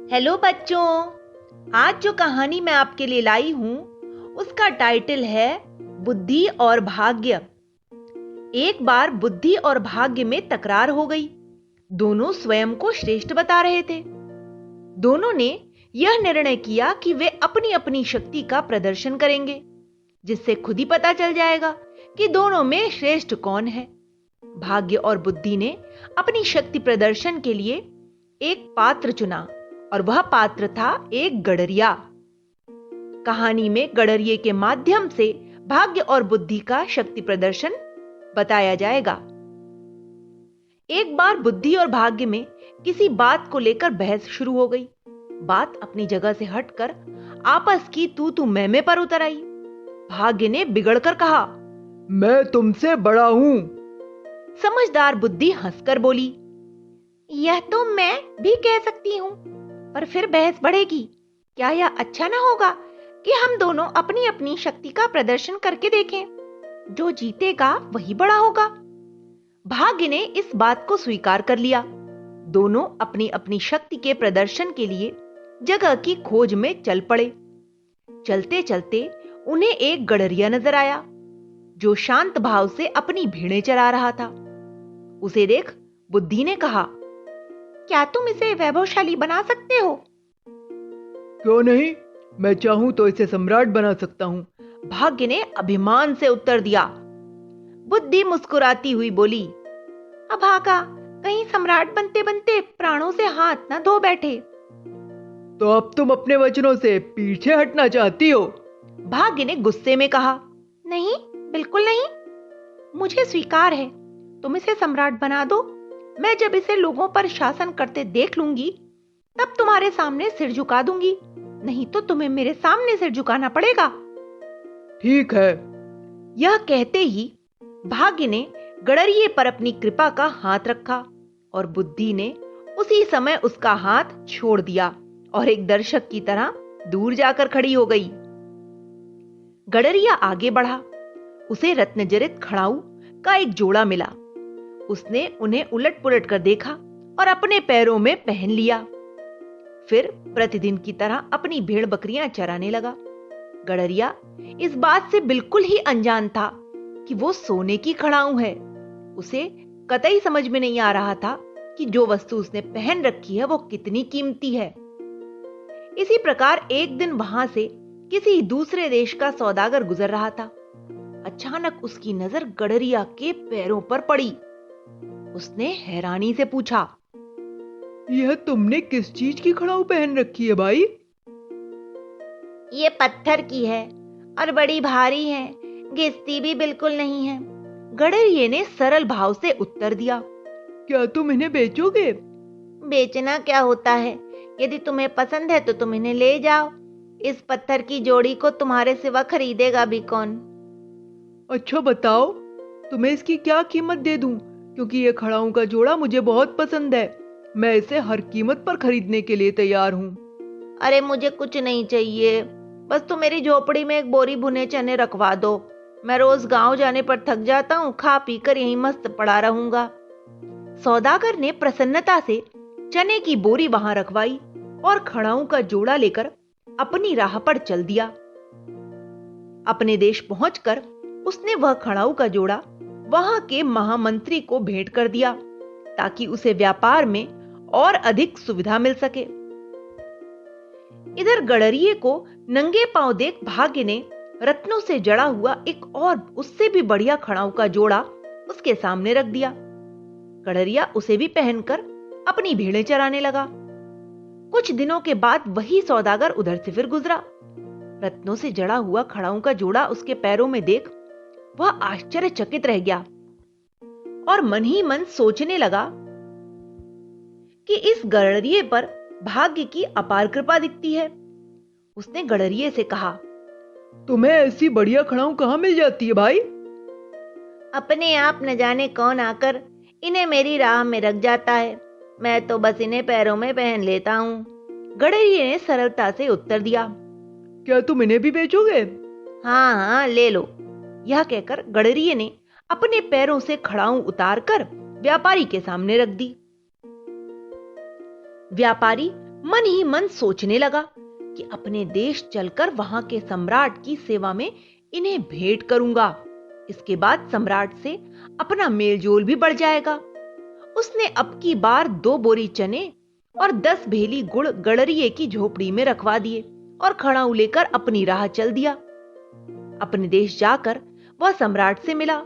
Hello बच्चों। आज जो कहानी मैं आपके लिए लाई हूं उसका टाइटल है बुद्धि और भाग्य। एक बार बुद्धि और भाग्य में तकरार हो गई। दोनों स्वयं को श्रेष्ठ बता रहे थे। दोनों ने यह निर्णय किया कि वे अपनी अपनी शक्ति का प्रदर्शन करेंगे, जिससे खुद ही पता चल जाएगा कि दोनों में श्रेष्ठ कौन है। भाग्य और बुद्धि ने अपनी शक्ति प्रदर्शन के लिए एक पात्र चुना और वह पात्र था एक गडरिया। कहानी में गडरिये के माध्यम से भाग्य और बुद्धि का शक्ति प्रदर्शन बताया जाएगा। एक बार बुद्धि और भाग्य में किसी बात को लेकर बहस शुरू हो गई। बात अपनी जगह से हटकर आपस की तू तू मैं पर उतर आई। भाग्य ने बिगड़कर कहा, मैं तुमसे बड़ा हूं। समझदार बुद्धि हंसकर बोली, यह तो मैं भी कह सकती हूं, पर फिर बहस बढ़ेगी। क्या यह अच्छा ना होगा कि हम दोनों अपनी अपनी शक्ति का प्रदर्शन करके देखें? जो जीतेगा वही बड़ा होगा। भाग्य ने इस बात को स्वीकार कर लिया। दोनों अपनी अपनी शक्ति के प्रदर्शन के लिए जगह की खोज में चल पड़े। चलते चलते उन्हें एक गडरिया नजर आया, जो शांत भाव से अपनी भेड़ें चरा रहा था। उसे देख बुद्धि ने कहा, क्या तुम इसे वैभवशाली बना सकते हो? क्यों नहीं, मैं चाहूं तो इसे सम्राट बना सकता हूं। भाग्य ने अभिमान से उत्तर दिया। बुद्धि मुस्कुराती हुई बोली, अभागा, कहीं सम्राट बनते बनते प्राणों से हाथ न धो बैठे। तो अब तुम अपने वचनों से पीछे हटना चाहती हो? भाग्य ने गुस्से में कहा, नहीं, बिल्कुल नहीं। मुझे स्वीकार है, तुम इसे सम्राट बना दो। मैं जब इसे लोगों पर शासन करते देख लूंगी तब तुम्हारे सामने सिर झुका दूंगी, नहीं तो तुम्हें मेरे सामने सिर झुकाना पड़ेगा। ठीक है। यह कहते ही भाग्य ने गडरिये पर अपनी कृपा का हाथ रखा और बुद्धि ने उसी समय उसका हाथ छोड़ दिया और एक दर्शक की तरह दूर जाकर खड़ी हो गई। गडरिया आगे बढ़ा। उसे रत्नजड़ित खड़ाऊ का एक जोड़ा मिला। उसने उन्हें उलट पुलट कर देखा और अपने पैरों में पहन लिया। फिर प्रतिदिन की तरह अपनी भेड़ बकरियां चराने लगा। गडरिया इस बात से बिल्कुल ही अनजान था कि वो सोने की खड़ाऊ है। उसे कतई समझ में नहीं आ रहा था कि जो वस्तु उसने पहन रखी है वो कितनी कीमती है। इसी प्रकार एक दिन वहां से किसी दूसरे देश का सौदागर गुजर रहा था। अचानक उसकी नजर गडरिया के पैरों पर पड़ी। उसने हैरानी से पूछा, यह तुमने किस चीज की खड़ाऊ पहन रखी है भाई? ये पत्थर की है और बड़ी भारी है, घिसती भी बिल्कुल नहीं है। गडरिये ने सरल भाव से उत्तर दिया। क्या तुम इन्हें बेचोगे? बेचना क्या होता है? यदि तुम्हें पसंद है तो तुम इन्हें ले जाओ। इस पत्थर की जोड़ी को तुम्हारे सिवा खरीदेगा भी कौन? अच्छा बताओ, तुम्हें इसकी क्या कीमत दे दूं? क्योंकि यह खड़ाऊ का जोड़ा मुझे बहुत पसंद है। मैं इसे हर कीमत पर खरीदने के लिए तैयार हूं। अरे मुझे कुछ नहीं चाहिए, बस तुम मेरी झोपड़ी में एक बोरी भुने चने रखवा दो। मैं रोज गांव जाने पर थक जाता हूँ, खा पी कर यहीं मस्त पड़ा रहूंगा। सौदागर ने प्रसन्नता से चने की बोरी वहां रखवाई और खड़ाऊ का जोड़ा लेकर अपनी राह पर चल दिया। अपने देश पहुंचकर उसने वह खड़ाऊ का जोड़ा वहां के महामंत्री को भेंट कर दिया, ताकि उसे व्यापार में और अधिक सुविधा मिल सके। इधर गडरिये को नंगे पांव देख भाग्य ने रत्नों से जड़ा हुआ एक और उससे भी बढ़िया खड़ाऊ का जोड़ा उसके सामने रख दिया। गडरिया उसे भी पहनकर अपनी भेड़ें चराने लगा। कुछ दिनों के बाद वही सौदागर उधर से फिर गुजरा। रत्नों से जड़ा हुआ खड़ाऊ का जोड़ा उसके पैरों में देख वह आश्चर्यचकित रह गया और मन ही मन सोचने लगा कि इस गडरिये पर भाग्य की अपार कृपा दिखती है। उसने गडरिये से कहा, तुम्हें ऐसी बढ़िया खड़ाऊ कहां मिल जाती है भाई? अपने आप न जाने कौन आकर इन्हें मेरी राह में रख जाता है। मैं तो बस इन्हें पैरों में पहन लेता हूं। गडरिये ने सरलता से उत्तर दिया। क्या तुम इन्हें भी बेचोगे? हाँ हाँ, ले लो। यह कहकर गडरिये ने अपने पैरों से खड़ाऊ उतारकर व्यापारी के सामने रख दी। व्यापारी मन ही मन सोचने लगा कि अपने देश चलकर वहां के सम्राट की सेवा में इन्हें भेंट करूंगा। इसके बाद सम्राट से अपना मेलजोल भी बढ़ जाएगा। उसने अब की बार 2 बोरी चने और 10 भेली गुड़ गड़रिये की झोपड़ी में रखवा दिए और खड़ाऊ लेकर अपनी राह चल दिया। अपने देश जाकर वह सम्राट से मिला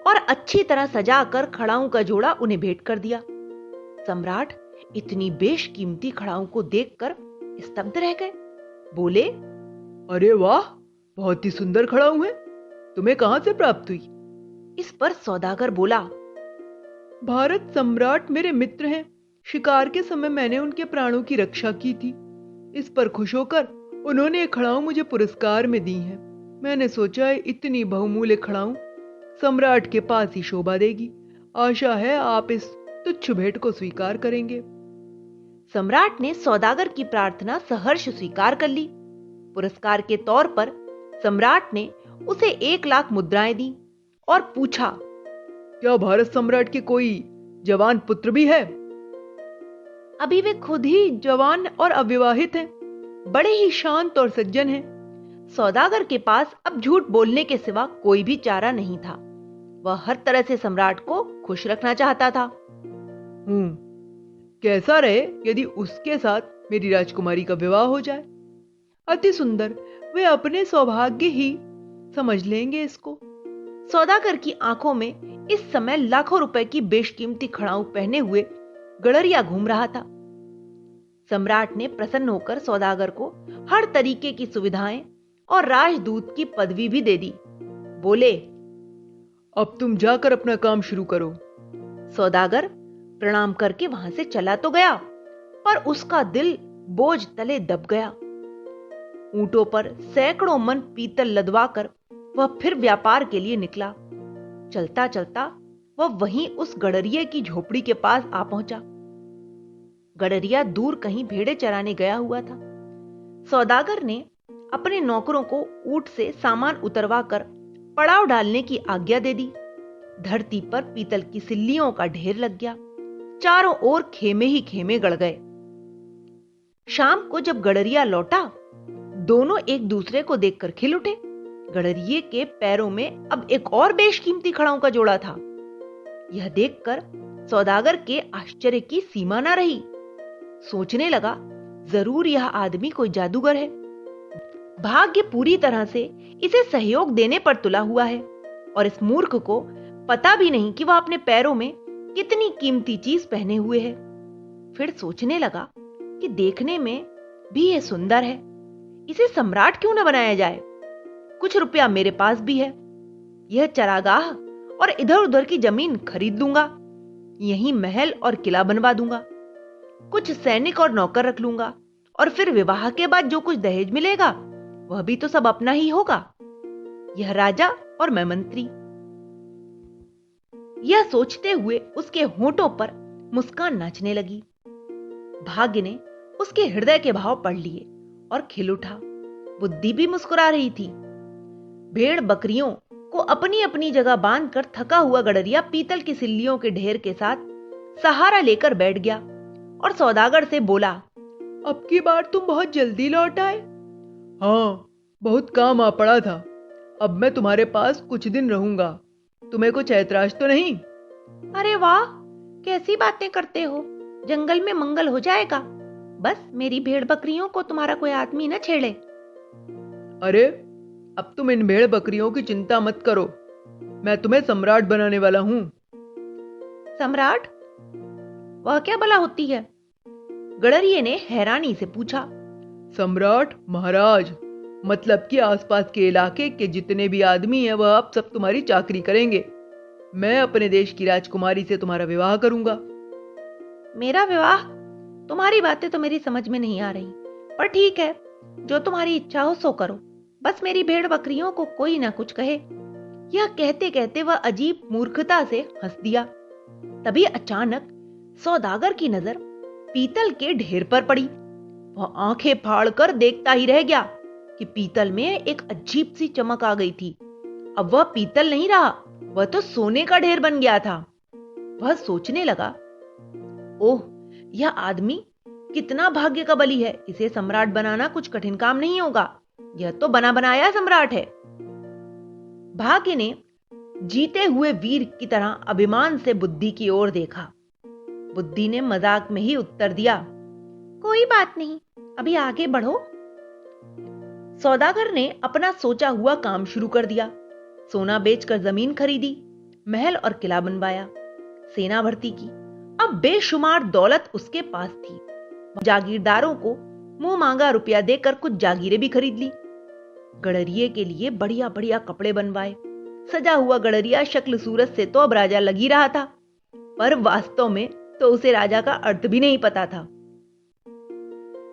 और अच्छी तरह सजाकर खड़ाऊ का जोड़ा उन्हें भेंट कर दिया। सम्राट इतनी बेशकीमती खड़ाऊ को देखकर स्तब्ध रह गए। बोले, अरे वाह, बहुत ही सुंदर खड़ाऊ है। तुम्हें कहां से प्राप्त हुई? इस पर सौदागर बोला, भारत सम्राट मेरे मित्र हैं। शिकार के समय मैंने उनके प्राणों की रक्षा की थी। इस पर खुश होकर उन्होंने एक खड़ाऊ मुझे पुरस्कार में दी है। मैंने सोचा है इतनी बहुमूल्य खड़ाऊ सम्राट के पास ही शोभा देगी। आशा है आप इस तुच्छ भेंट को स्वीकार करेंगे। सम्राट ने सौदागर की प्रार्थना सहर्ष स्वीकार कर ली। पुरस्कार के तौर पर सम्राट ने उसे 1 लाख मुद्राएं दी और पूछा, क्या भारत सम्राट के कोई जवान पुत्र भी है? अभी वे खुद ही जवान और अविवाहित हैं। बड़े ही शांत और सज्जन हैं। सौदागर के पास अब झूठ बोलने के सिवा कोई भी चारा नहीं था। वह हर तरह से सम्राट को खुश रखना चाहता था। कैसा रहे यदि उसके साथ मेरी राजकुमारी का विवाह हो जाए? अति सुंदर। वे अपने सौभाग्य ही समझ लेंगे इसको। सौदागर की आंखों में इस समय लाखों रुपए की बेशकीमती खड़ाऊ पहने हुए गड़रिया घूम रहा था। सम्राट ने प्रसन्न होकर सौदागर को हर तरीके की सुविधाएं और राजदूत की पदवी भी दे दी। बोले, अब तुम जाकर अपना काम शुरू करो। सौदागर प्रणाम करके वहां से चला तो गया, पर उसका दिल बोझ तले दब गया। ऊंटों पर सैकड़ों मन पीतल लदवाकर वह फिर व्यापार के लिए निकला। चलता चलता वह वहीं उस गड़रिये की झोपड़ी के पास आ पहुंचा। गड़रिया दूर कहीं भेड़े चराने गया हुआ था। सौदागर ने अपने नौकरों को ऊंट से सामान उतरवाकर पड़ाव डालने की आज्ञा दे दी। धरती पर पीतल की सिल्लियों का ढेर लग गया। चारों ओर खेमे ही खेमे गड़ गए। शाम को जब गड़रिया लौटा, दोनों एक दूसरे को देखकर खिल उठे। गड़रिये के पैरों में अब एक और बेशकीमती खड़ाऊ का जोड़ा था। यह देखकर सौदागर के आश्चर्य की सीमा न रही। सोचने लगा, जरूर यह आदमी कोई जादूगर है। भाग्य पूरी तरह से इसे सहयोग देने पर तुला हुआ है और इस मूर्ख को पता भी नहीं कि वह अपने पैरों में कितनी कीमती चीज पहने हुए है। फिर सोचने लगा कि देखने में भी यह सुंदर है, इसे सम्राट क्यों न बनाया जाए। कुछ रुपया मेरे पास भी है। यह चरागाह और इधर उधर की जमीन खरीद लूंगा। यहीं महल और किला बनवा दूंगा। कुछ सैनिक और नौकर रख लूंगा और फिर विवाह के बाद जो कुछ दहेज मिलेगा वह भी तो सब अपना ही होगा। यह राजा और मैं मंत्री। यह सोचते हुए उसके होठों पर मुस्कान नाचने लगी। भाग्य ने उसके हृदय के भाव पढ़ लिए और खिल उठा। बुद्धि भी मुस्कुरा रही थी। भेड़ बकरियों को अपनी अपनी जगह बांधकर थका हुआ गड़रिया पीतल की सिल्लियों के ढेर के साथ सहारा लेकर बैठ गया और सौदागर से बोला, अब की बार तुम बहुत जल्दी लौट आए। हाँ, बहुत काम आ पड़ा था। अब मैं तुम्हारे पास कुछ दिन रहूंगा। तुम्हें कुछ ऐतराज तो नहीं? अरे वाह, कैसी बातें करते हो। जंगल में मंगल हो जाएगा। बस मेरी भेड़ बकरियों को तुम्हारा कोई आदमी न छेड़े। अरे, अब तुम इन भेड़ बकरियों की चिंता मत करो। मैं तुम्हें सम्राट बनाने वाला हूं। सम्राट? वह क्या भला होती है? गड़रिये ने हैरानी से पूछा। सम्राट महाराज, मतलब कि आसपास के इलाके के जितने भी आदमी हैं वह अब सब तुम्हारी चाकरी करेंगे। मैं अपने देश की राजकुमारी से तुम्हारा विवाह करूंगा। मेरा विवाह? तुम्हारी बातें तो मेरी समझ में नहीं आ रही, पर ठीक है, जो तुम्हारी इच्छा हो सो करो। बस मेरी भेड़ बकरियों को कोई ना कुछ कहे। यह कहते कहते वह अजीब मूर्खता से हंस दिया। तभी अचानक सौदागर की नजर पीतल के ढेर पर पड़ी। वह आंखें फाड़कर देखता ही रह गया कि पीतल में एक अजीब सी चमक आ गई थी। अब वह पीतल नहीं रहा, वह तो सोने का ढेर बन गया था। वह सोचने लगा, ओह, यह आदमी कितना भाग्य का बली है। इसे सम्राट बनाना कुछ कठिन काम नहीं होगा। यह तो बना बनाया सम्राट है। भाग्य ने जीते हुए वीर की तरह अभिमान से बुद्धि की ओर देखा। बुद्धि ने मजाक में ही उत्तर दिया, कोई बात नहीं, अभी आगे बढ़ो। सौदागर ने अपना सोचा हुआ काम शुरू कर दिया। सोना बेचकर जमीन खरीदी, महल और किला बनवाया, सेना भर्ती की। अब बेशुमार दौलत उसके पास थी। जागीरदारों को मुंह मांगा रुपया देकर कुछ जागीरें भी खरीद ली। गडरिये के लिए बढ़िया बढ़िया कपड़े बनवाए। सजा हुआ गडरिया शक्ल सूरत से तो अब राजा लग ही रहा था, पर वास्तव में तो उसे राजा का अर्थ भी नहीं पता था।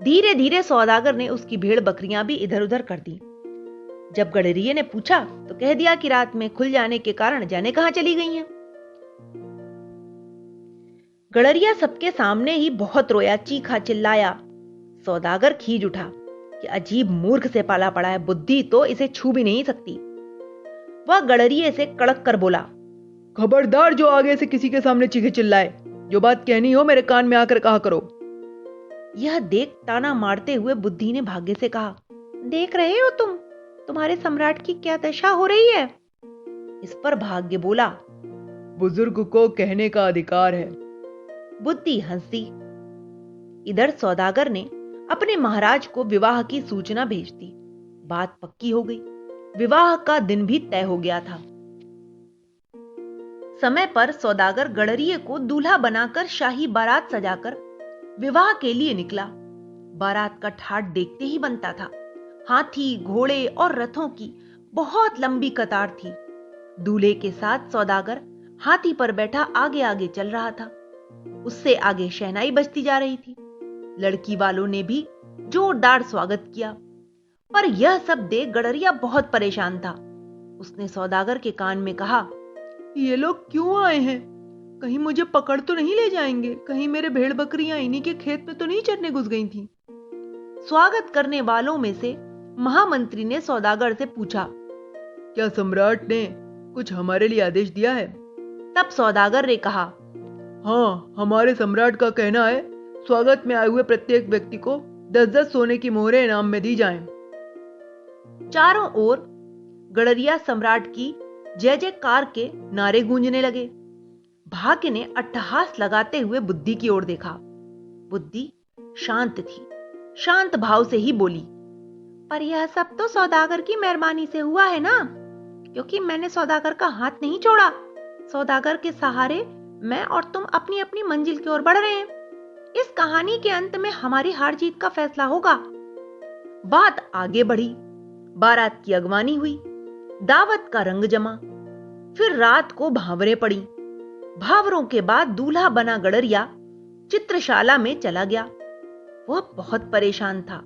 धीरे धीरे सौदागर ने उसकी भेड़ बकरियां भी इधर उधर कर दी। जब गडरिये ने पूछा तो कह दिया कि रात में खुल जाने के कारण जाने कहां चली गई हैं। गडरिया सबके सामने ही बहुत रोया, चीखा, चिल्लाया। सौदागर खीज उठा कि अजीब मूर्ख से पाला पड़ा है, बुद्धि तो इसे छू भी नहीं सकती। वह गडरिये से कड़क कर बोला, खबरदार जो आगे से किसी के सामने चीखे चिल्लाए, जो बात कहनी हो मेरे कान में आकर कहा करो। यह देख ताना मारते हुए बुद्धि ने भाग्य से कहा, देख रहे हो तुम्हारे सम्राट की क्या दशा हो रही है। इस पर भाग्य बोला, बुजुर्ग को कहने का अधिकार है। बुद्धि हंसी। इधर सौदागर ने अपने महाराज को विवाह की सूचना भेज दी। बात पक्की हो गई। विवाह का दिन भी तय हो गया था। समय पर सौदागर गडरिये को दूल्हा बनाकर शाही बारात सजाकर विवाह के लिए निकला। बारात का ठाट देखते ही बनता था। हाथी, घोड़े और रथों की बहुत लंबी कतार थी। दूल्हे के साथ सौदागर हाथी पर बैठा आगे आगे चल रहा था। उससे आगे शहनाई बजती जा रही थी। लड़की वालों ने भी जोरदार स्वागत किया। पर यह सब देख गडरिया बहुत परेशान था। उसने सौदागर के कान में कहा, ये लोग क्यों आए हैं? कहीं मुझे पकड़ तो नहीं ले जाएंगे? कहीं मेरे भेड़ बकरियां इन्हीं के खेत में तो नहीं चरने घुस गई थीं? स्वागत करने वालों में से महामंत्री ने सौदागर से पूछा, क्या सम्राट ने कुछ हमारे लिए आदेश दिया है? तब सौदागर ने कहा, हाँ, हमारे सम्राट का कहना है स्वागत में आए हुए प्रत्येक व्यक्ति को 10-10 सोने की मोहरें इनाम में दी जाएं। चारों ओर गडरिया सम्राट की जय जयकार के नारे गूंजने लगे। भाग्य ने अट्टहास लगाते हुए बुद्धि की ओर देखा। बुद्धि शांत थी। शांत भाव से ही बोली, पर यह सब तो सौदागर की मेहरबानी से हुआ है ना, क्योंकि मैंने सौदागर का हाथ नहीं छोड़ा। सौदागर के सहारे मैं और तुम अपनी अपनी मंजिल की ओर बढ़ रहे हैं। इस कहानी के अंत में हमारी हार जीत का फैसला होगा। बात आगे बढ़ी। बारात की अगवानी हुई। दावत का रंग जमा। फिर रात को भावरें पड़ी। भावरों के बाद दूल्हा बना गडरिया चित्रशाला में चला गया। वह बहुत परेशान था।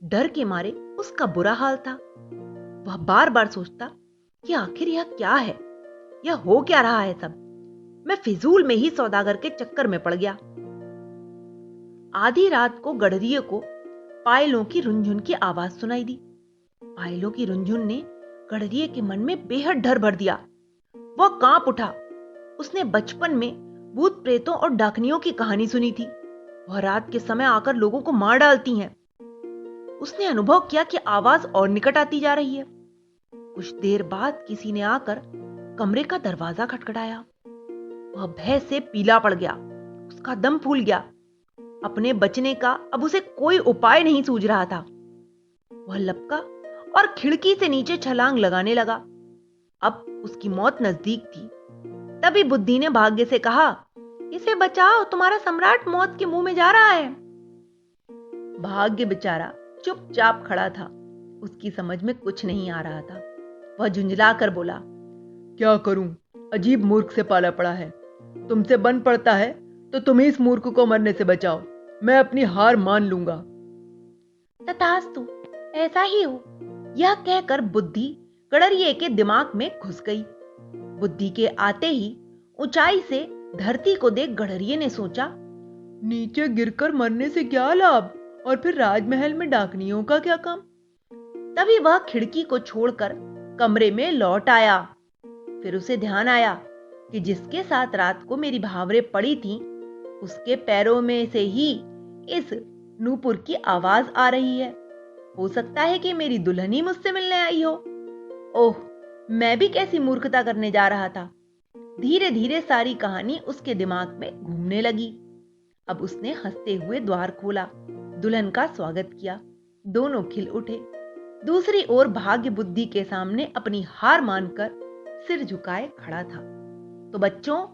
डर के मारे उसका बुरा हाल था। वह बार बार सोचता कि आखिर यह क्या है, यह हो क्या रहा है सब। मैं फिजूल में ही सौदागर के चक्कर में पड़ गया। आधी रात को गडरिये को पायलों की रुंझुन की आवाज सुनाई दी। पायलों की रुंझुन ने गडरिये के मन में बेहद डर भर दिया। वह कांप उठा। उसने बचपन में भूत प्रेतों और डाकनियों की कहानी सुनी थी। वह रात के समय आकर लोगों को मार डालती हैं। उसने अनुभव किया कि आवाज और निकट आती जा रही है। कुछ देर बाद किसी ने आकर कमरे का दरवाजा खटखटाया। वह भय से पीला पड़ गया। उसका दम फूल गया। अपने बचने का अब उसे कोई उपाय नहीं सूझ रहा था। वह लपका और खिड़की से नीचे छलांग लगाने लगा। अब उसकी मौत नजदीक थी। तभी बुद्धि ने भाग्य से कहा, इसे बचाओ, तुम्हारा सम्राट मौत के मुंह में जा रहा है। भाग्य बेचारा चुपचाप खड़ा था। उसकी समझ में कुछ नहीं आ रहा था। वह झुंझला कर बोला, क्या करूं, अजीब मूर्ख से पाला पड़ा है। तुमसे बन पड़ता है तो तुम ही इस मूर्ख को मरने से बचाओ। मैं अपनी हार मान लूंगा। तथास्तु, ऐसा ही हो। यह कहकर बुद्धि गडरिये के दिमाग में घुस गई। बुद्धि के आते ही ऊंचाई से धरती को देख गडरिये ने सोचा, नीचे गिरकर मरने से क्या लाभ, और फिर राजमहल में डाकनियों का क्या काम। तभी वह खिड़की को छोड़कर कमरे में लौट आया। फिर उसे ध्यान आया कि जिसके साथ रात को मेरी भावरें पड़ी थीं, उसके पैरों में से ही इस नूपुर की आवाज आ रही है। हो सकता है कि मेरी दुल्हन ही मुझसे मिलने आई हो। ओह, मैं भी कैसी मूर्खता करने जा रहा था। धीरे धीरे सारी कहानी उसके दिमाग में घूमने लगी। अब उसने हंसते हुए द्वार खोला, दुल्हन का स्वागत किया। दोनों खिल उठे। दूसरी ओर भाग्य बुद्धि के सामने अपनी हार मानकर सिर झुकाए खड़ा था। तो बच्चों,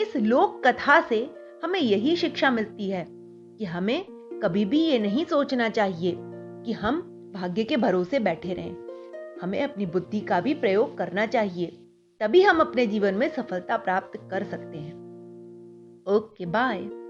इस लोक कथा से हमें यही शिक्षा मिलती है कि हमें कभी भी ये नहीं सोचना चाहिए कि हम भाग्य के भरोसे बैठे रहें। हमें अपनी बुद्धि का भी प्रयोग करना चाहिए, तभी हम अपने जीवन में सफलता प्राप्त कर सकते हैं। Okay, bye.